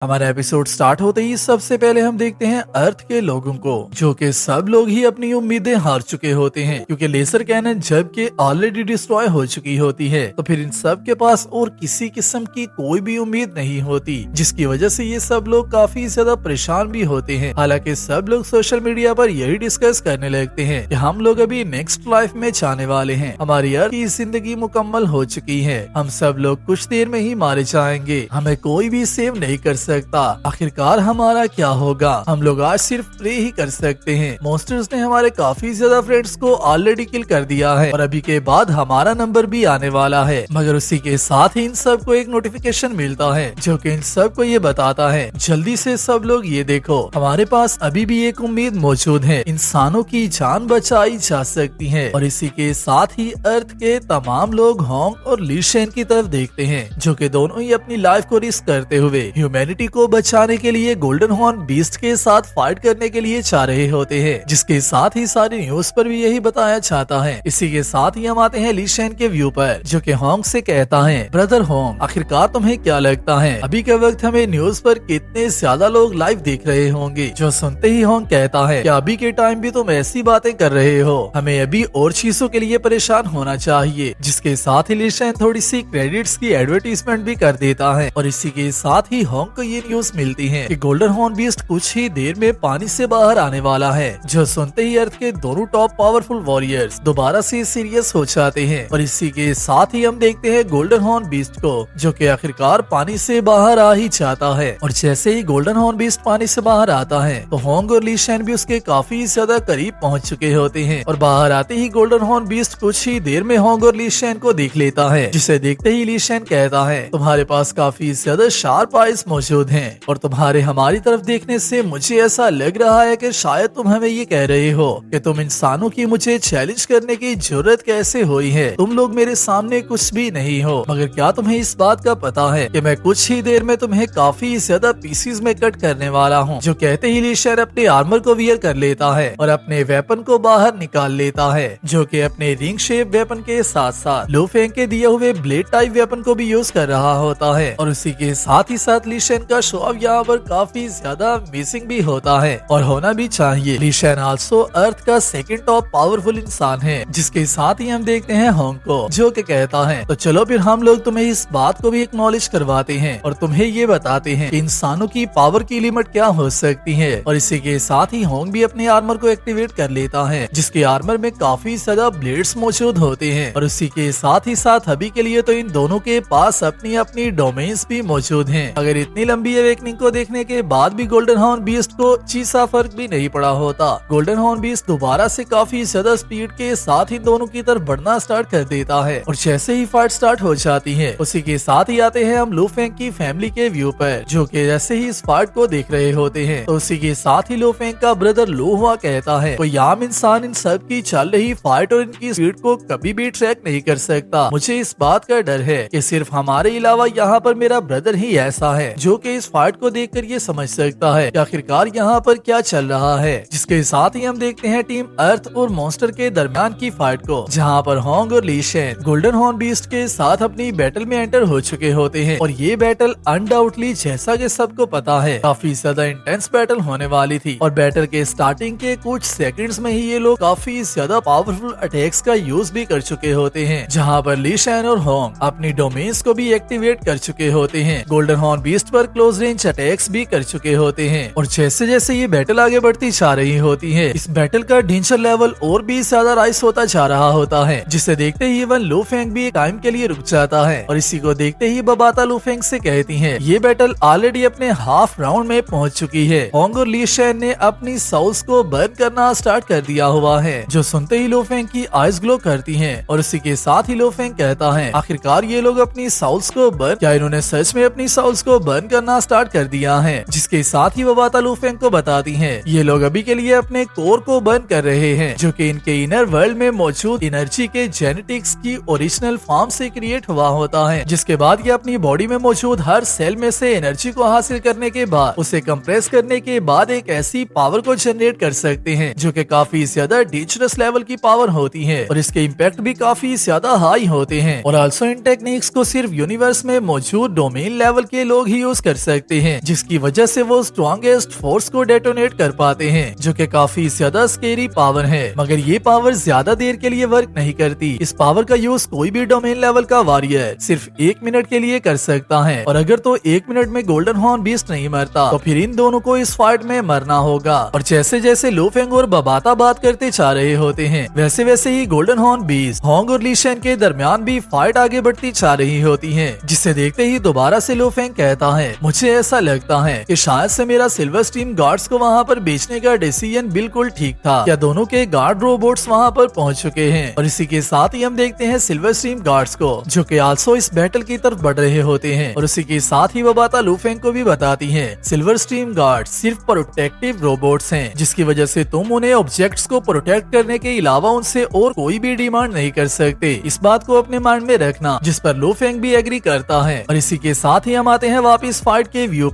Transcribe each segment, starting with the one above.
हमारा episode start होते ही सबसे पहले हम देखते हैं अर्थ के लोगों को, जो कि सब लोग ही अपनी उम्मीदें हार चुके होते हैं क्योंकि लेजर कैनन जबकि ऑलरेडी डिस्ट्रॉय हो चुकी होती है, तो फिर इन सब के पास और किसी किस्म की कोई भी उम्मीद नहीं होती, जिसकी वजह से ये सब लोग काफी ज्यादा परेशान भी होते हैं। हालांकि सब लोग सोशल मीडिया पर यही डिस्कस करने लगते हैं कि हम लोग अभी नेक्स्ट लाइफ में जाने वाले हैं, हमारी अर्थ की जिंदगी मुकम्मल हो चुकी है, हम सब लोग कुछ देर में ही मारे जाएंगे, हमें कोई भी सेव नहीं कर सकता, आखिरकार हमारा क्या होगा, हम लोग आज सिर्फ प्रे ही कर सकते हैं। मॉन्स्टर्स ने हमारे काफी ज्यादा फ्रेंड्स को ऑलरेडी किल कर दिया है और अभी के बाद हमारा नंबर भी आने वाला है, मगर उसी के साथ ही इन सब को एक नोटिफिकेशन मिलता है जो कि इन सब को ये बताता है जल्दी से सब लोग ये देखो, हमारे पास अभी भी एक उम्मीद मौजूद है, इंसानों की जान बचाई जा सकती है। और इसी के साथ ही अर्थ के तमाम लोग होंग और ली शेन की तरफ देखते हैं, जो कि दोनों ही अपनी लाइफ को रिस्क करते हुए ह्यूमैनिटी को बचाने के लिए गोल्डन हॉर्न बीस्ट के साथ फाइट करने के लिए जा रहे होते हैं, जिसके साथ ही सारी न्यूज पर भी यही बताया जाता है। इसी के साथ ही हम आते हैं ली शेन के व्यू पर, जो कि होंग से कहता है, ब्रदर होंग, आखिरकार तुम्हें क्या लगता है अभी के वक्त हमें न्यूज पर कितने ज्यादा लोग लाइव देख रहे होंगे। जो सुनते ही होंग कहता है कि अभी के टाइम भी तुम ऐसी बातें कर रहे हो, हमें अभी और चीजों के लिए परेशान होना चाहिए। जिसके साथ ही ली शेन थोड़ी सी क्रेडिट्स की एडवर्टीजमेंट भी कर देता है और इसी के साथ ही होंग को ये न्यूज मिलती है कि गोल्डन हॉर्न बीस्ट कुछ ही देर में पानी से बाहर आने वाला है। जो सुनते ही अर्थ के दोनों टॉप पावरफुल वॉरियर्स दोबारा से सीरियस हो जाते हैं और इसी के साथ ही हम देखते हैं गोल्डन हॉर्न बीस्ट को, जो कि आखिरकार पानी से बाहर आ ही जाता है। और जैसे ही गोल्डन हॉर्न बीस्ट पानी से बाहर आता है तो होंग और ली शेन भी उसके काफी ज्यादा करीब पहुंच चुके होते हैं और बाहर आते ही गोल्डन हॉर्न बीस्ट कुछ ही देर में होंग और ली शेन को देख लेता है, जिसे देखते ही ली शेन कहता है, तुम्हारे पास काफी ज्यादा शार्प आइज मौजूद हैं और तुम्हारे हमारी तरफ देखने से मुझे ऐसा लग रहा है कि शायद तुम हमें ये कह रहे हो कि तुम इंसानों की मुझे चैलेंज करने की जरूरत कैसे हुई है, तुम लोग मेरे सामने कुछ भी नहीं हो, मगर क्या तुम्हें इस बात का पता है कि मैं कुछ ही देर में तुम्हें काफी ज्यादा पीसीज में कट करने वाला हूँ। जो कहते ही ली शेन अपने आर्मर को वियर कर लेता है और अपने वेपन को बाहर निकाल लेता है, जो कि अपने रिंग शेप वेपन के साथ साथ लो फेंग के दिए हुए ब्लेड टाइप वेपन को भी यूज कर रहा होता है। और उसी के साथ ही साथ ली शेन का शो ऑफ यहाँ पर काफी ज्यादा मिसिंग भी होता है और होना भी चाहिए। ली शेन आल्सो अर्थ का सेकंड टॉप पावरफुल इंसान है। जिसके साथ ही हम देखते हैं होंग को, जो कि कहता है, तो चलो फिर हम लोग तुम्हें इस बात को भी एक्नॉलेज करवाते हैं और तुम्हें ये बताते हैं कि इंसानों की पावर की लिमिट क्या हो सकती है। और इसी के साथ ही होंग भी अपने आर्मर को एक्टिवेट कर लेता है, जिसके आर्मर में काफी ज्यादा ब्लेड्स मौजूद होते हैं। और उसी के साथ ही साथ अभी के लिए तो इन दोनों के पास अपनी अपनी डोमेन्स भी मौजूद हैं। अगर इतनी लंबी अवेकनिंग को देखने के बाद भी गोल्डन हॉर्न बीस्ट को चीसा फर्क भी नहीं पड़ा होता। गोल्डन हॉर्न बीस्ट दोबारा से काफी ज्यादा स्पीड के साथ ही दोनों की तरफ बढ़ना स्टार्ट कर देता है और जैसे ही फाइट स्टार्ट हो जाती है उसी के साथ ही आते हैं हम लू फेंग की फैमिली के व्यू पर, जो कि जैसे ही इस फाइट को देख रहे होते हैं तो उसी के साथ ही लू फेंग का ब्रदर लू हुआ कहता है, कोई आम इंसान इन सब की चल रही फाइट और इनकी स्पीड को कभी भी ट्रैक नहीं कर सकता। मुझे इस बात का डर है कि सिर्फ हमारे अलावा यहाँ पर मेरा ब्रदर ही ऐसा है जो कि इस फाइट को देखकर ये समझ सकता है कि आखिरकार यहाँ पर क्या चल रहा है। जिसके साथ ही हम देखते हैं टीम अर्थ और मॉन्स्टर के दरमियान की फाइट को, जहाँ पर होंग और ली शेन गोल्डन हॉर्न बीस्ट के साथ अपनी बैटल में एंटर हो चुके होते हैं और ये बैटल अनडाउटली, जैसा कि सबको पता है, काफी ज्यादा इंटेंस बैटल होने वाली थी। और बैटल के स्टार्टिंग के कुछ सेकंड्स में ही ये लोग काफी ज्यादा पावरफुल अटैक्स का यूज भी कर चुके होते हैं, जहाँ पर ली शेन और होंग अपनी डोमेन्स को भी एक्टिवेट कर चुके होते हैं, गोल्डन हॉर्न बीस्ट पर क्लोज रेंज अटैक्स भी कर चुके होते हैं। और जैसे जैसे ये बैटल आगे बढ़ती जा रही होती है, इस बैटल का डेंजर लेवल और भी ज्यादा राइज होता जा रहा होता है, जिसे देखते ही इवन लू फेंग भी एक टाइम के लिए रुक जाता है। और इसी को देखते ही बबाता लू फेंग से कहती है, ये बैटल ऑलरेडी अपने हाफ राउंड में पहुंच चुकी है, होंग और ली शेन ने अपनी साउस को बर्न करना स्टार्ट कर दिया हुआ है। जो सुनते ही लू फेंग की आइज ग्लो करती है और उसी के साथ ही लू फेंग कहता है, आखिरकार ये लोग अपनी साउस को बर्न, क्या इन्होंने सच में अपनी साउस को बर्न करना स्टार्ट कर दिया है। जिसके साथ ही बबाता लू फेंग को बताती है, ये लोग अभी के लिए अपने कोर को बर्न कर रहे हैं, जो कि इनके इनर वर्ल्ड में मौजूद एनर्जी के जेनेटिक्स की ओरिजिनल फॉर्म से क्रिएट हुआ होता है, जिसके बाद ये अपनी बॉडी में मौजूद हर सेल में से एनर्जी को हासिल करने के बाद उसे कंप्रेस करने के बाद एक ऐसी पावर को जनरेट कर सकते हैं जो कि काफी ज्यादा डेंजरस लेवल की पावर होती है और इसके इम्पैक्ट भी काफी ज्यादा हाई होते हैं। और आल्सो इन टेक्निक्स को सिर्फ यूनिवर्स में मौजूद डोमेन लेवल के लोग ही यूज कर सकते हैं, जिसकी वजह से वो स्ट्रॉन्गेस्ट फोर्स को डेटोनेट कर पाते हैं, जो कि काफी ज्यादा स्केरी पावर है। मगर ये पावर ज्यादा देर के लिए वर्क नहीं करती। इस पावर का यूज कोई भी डोमेन लेवल का वॉरियर सिर्फ 1 मिनट के लिए कर सकता है, और अगर तो 1 मिनट में गोल्डन हॉर्न बीस्ट नहीं मरता तो फिर इन दोनों को इस फाइट में मरना होगा। और जैसे जैसे लू फेंग और बबाता बात करते जा रहे होते हैं, वैसे वैसे ही गोल्डन हॉर्न बीस्ट होंग और ली शेन के दरमियान भी फाइट आगे बढ़ती जा रही होती है, जिसे देखते ही दोबारा से लू फेंग कहता है, मुझे ऐसा लगता है कि शायद से मेरा सिल्वर स्ट्रीम गार्ड्स को वहाँ पर बेचने का डिसीजन बिल्कुल ठीक था। क्या दोनों के गार्ड रोबोट्स वहाँ पर पहुँच चुके हैं? और इसी के साथ ही हम देखते हैं सिल्वर स्ट्रीम गार्ड्स को, जो कि आल्सो इस बैटल की तरफ बढ़ रहे होते हैं। और उसी के साथ ही बबाता लू फेंग को भी बताती है, सिल्वर स्ट्रीम गार्ड सिर्फ प्रोटेक्टिव रोबोट्स हैं, जिसकी वजह से तुम उन्हें ऑब्जेक्ट्स को प्रोटेक्ट करने के अलावा उनसे और कोई भी डिमांड नहीं कर सकते। इस बात को अपने माइंड में रखना, जिस पर लू फेंग भी एग्री करता है। और इसी के साथ ही हम आते हैं वापिस फाइट के व्यू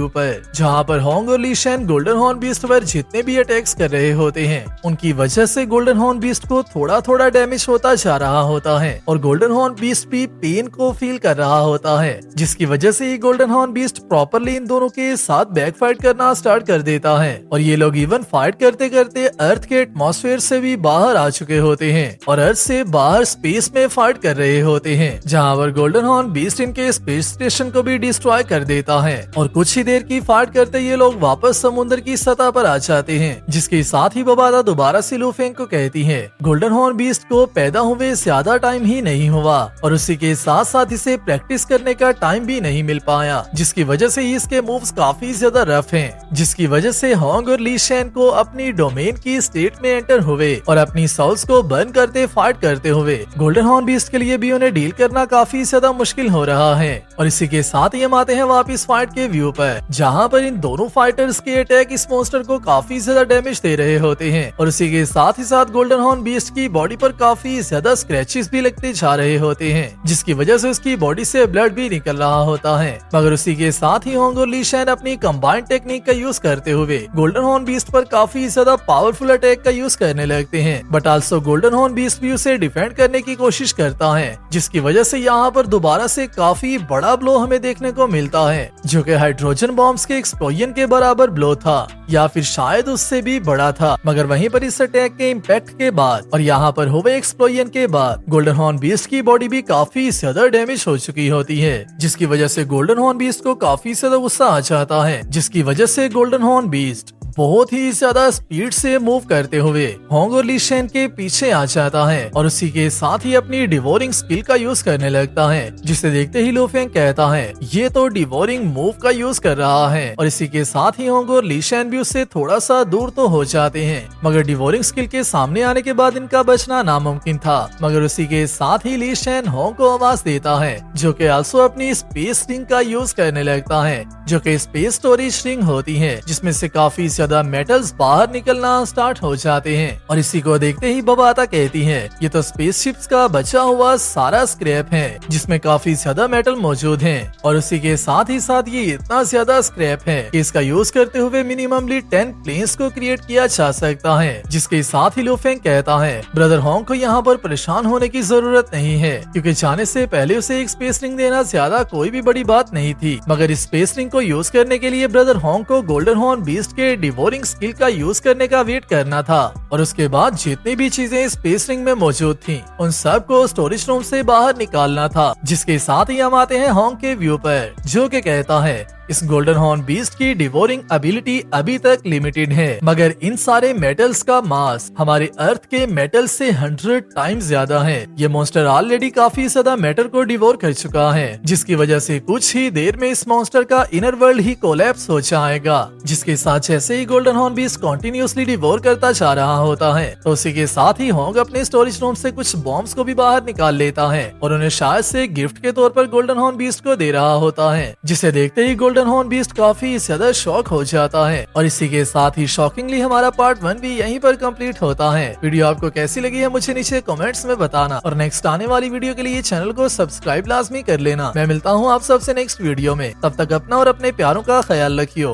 पर, जहाँ पर होंग और ली शेन गोल्डन हॉर्न बीस्ट पर जितने भी अटैक्स कर रहे होते हैं, उनकी वजह से गोल्डन हॉर्न बीस्ट को थोड़ा थोड़ा डैमेज होता जा रहा होता है, और गोल्डन हॉर्न बीस्ट भी पेन को फील कर रहा होता है, जिसकी वजह से ये golden horn beast properly in दोनों के साथ बैक फाइट करना स्टार्ट कर देता है। और ये लोग इवन फाइट करते करते अर्थ के एटमॉस्फेयर से भी बाहर आ चुके होते हैं, और अर्थ से बाहर स्पेस में फाइट कर रहे होते हैं, जहाँ पर गोल्डन हॉर्न बीस्ट इनके स्पेस स्टेशन को भी डिस्ट्रॉय कर देता है। और कुछ ही देर की फाइट करते ये लोग वापस समुद्र की सतह पर आ जाते हैं, जिसके साथ ही बबाता दोबारा से लू फेंग को कहती है, गोल्डन हॉर्न बीस्ट को पैदा हुए ज्यादा टाइम ही नहीं हुआ, और उसी के साथ साथ इसे प्रैक्टिस करने का टाइम भी नहीं मिल पाया, जिसकी वजह से ही इसके मूव्स काफी ज्यादा रफ हैं, जिसकी वजह से होंग और ली शेन को अपनी डोमेन की स्टेट में एंटर हुए और अपनी सोल्स को बर्न करते फाइट करते हुए गोल्डन हॉर्न बीस्ट के लिए भी उन्हें डील करना काफी ज्यादा मुश्किल हो रहा है। और इसी के साथ ही हम आते हैं वापिस फाइट के व्यू पर, जहाँ पर इन दोनों फाइटर्स के अटैक इस मॉन्स्टर को काफी ज्यादा डैमेज दे रहे होते हैं, और इसी के साथ ही साथ गोल्डन हॉर्न बीस्ट की बॉडी पर काफी ज्यादा स्क्रैचेस भी लगते जा रहे होते हैं, जिसकी वजह से उसकी बॉडी से ब्लड भी निकल रहा होता है। मगर उसी के साथ ही होंग और ली शेन अपनी कंबाइंड टेक्निक का यूज करते हुए गोल्डन हॉर्न बीस्ट पर काफी ज्यादा पावरफुल अटैक का यूज करने लगते हैं, but also golden horn beast भी उसे डिफेंड करने की कोशिश करता है, जिसकी वजह से यहाँ पर दोबारा से काफी बड़ा ब्लो हमें देखने को मिलता है, जो कि हाइड्रोजन बॉम्ब्स के एक्सप्लोजन के बराबर ब्लो था, या फिर शायद उससे भी बड़ा था। मगर वहीं पर इस अटैक के इम्पैक्ट के बाद और यहाँ पर हुए एक्सप्लोजन के बाद गोल्डन हॉर्न बीस्ट की बॉडी भी काफी ज्यादा डैमेज हो चुकी होती है, जिसकी वजह से गोल्डन हॉर्न बीस्ट को काफी ज्यादा गुस्सा आ जाता है, जिसकी वजह से गोल्डन हॉर्न बीस्ट बहुत ही ज्यादा स्पीड से मूव करते हुए होंग और ली शेन के पीछे आ जाता है, और उसी के साथ ही अपनी डिवोरिंग स्किल का यूज करने लगता है, जिसे देखते ही लू फेंग कहता है, ये तो डिवोरिंग मूव का यूज कर रहा है। और इसी के साथ ही होंग और ली शेन भी उससे थोड़ा सा दूर तो हो जाते हैं, मगर डिवोरिंग स्किल के सामने आने के बाद इनका बचना नामुमकिन था। मगर उसी के साथ ही ली शेन होंग को आवाज देता है, जो कि आल्सो अपनी स्पेस रिंग का यूज करने लगता है, जो कि स्पेस स्टोरेज रिंग होती है, जिसमें से काफी ज्यादा मेटल्स बाहर निकलना स्टार्ट हो जाते हैं। और इसी को देखते ही बबाता कहती है, ये तो स्पेसशिप्स का बचा हुआ सारा स्क्रैप है, जिसमें काफी ज्यादा मेटल मौजूद हैं, और उसी के साथ ही साथ ये इतना ज्यादा स्क्रैप है कि इसका यूज करते हुए मिनिममली 10 प्लेन्स को क्रिएट किया जा सकता है। जिसके साथ ही लू फेंग कहता है, ब्रदर होंग को यहाँ पर परेशान होने की जरूरत नहीं है, क्योंकि जाने से पहले उसे एक स्पेस रिंग देना ज्यादा कोई भी बड़ी बात नहीं थी, मगर इस स्पेस रिंग को यूज करने के लिए ब्रदर होंग को गोल्डन हॉर्न बीस्ट के डिवोरिंग स्किल का यूज करने का वेट करना था, और उसके बाद जितनी भी चीजें स्पेस रिंग में मौजूद थीं, उन सब को स्टोरेज रूम से बाहर निकालना था। जिसके साथ ही हम आते हैं होंग के व्यू पर, जो कि कहता है, इस गोल्डन हॉर्न बीस्ट की डिवोरिंग एबिलिटी अभी तक लिमिटेड है, मगर इन सारे मेटल्स का मास हमारे अर्थ के मेटल से 100 टाइम्स ज्यादा है। ये मॉन्स्टर ऑलरेडी काफी ज्यादा मैटर को डिवोर कर चुका है, जिसकी वजह से कुछ ही देर में इस मॉन्स्टर का इनर वर्ल्ड ही कोलैप्स हो जाएगा। जिसके साथ जैसे ही golden horn beast continuously devour करता जा रहा होता है, तो उसी के साथ ही होंग अपने स्टोरेज रूम से कुछ बॉम्ब्स को भी बाहर निकाल लेता है, और उन्हें शायद से गिफ्ट के तौर पर गोल्डन हॉर्न बीस्ट को दे रहा होता है, जिसे देखते ही गोल्डन हॉर्न बीस्ट काफी ज्यादा शॉक हो जाता है। और इसी के साथ ही शॉकिंगली हमारा पार्ट 1 भी यहीं पर कंप्लीट होता है। वीडियो आपको कैसी लगी है मुझे नीचे कमेंट्स में बताना, और नेक्स्ट आने वाली वीडियो के लिए चैनल को सब्सक्राइब लाजमी कर लेना। मैं मिलता हूँ आप सबसे नेक्स्ट वीडियो में, तब तक अपना और अपने प्यारों का ख्याल रखियो।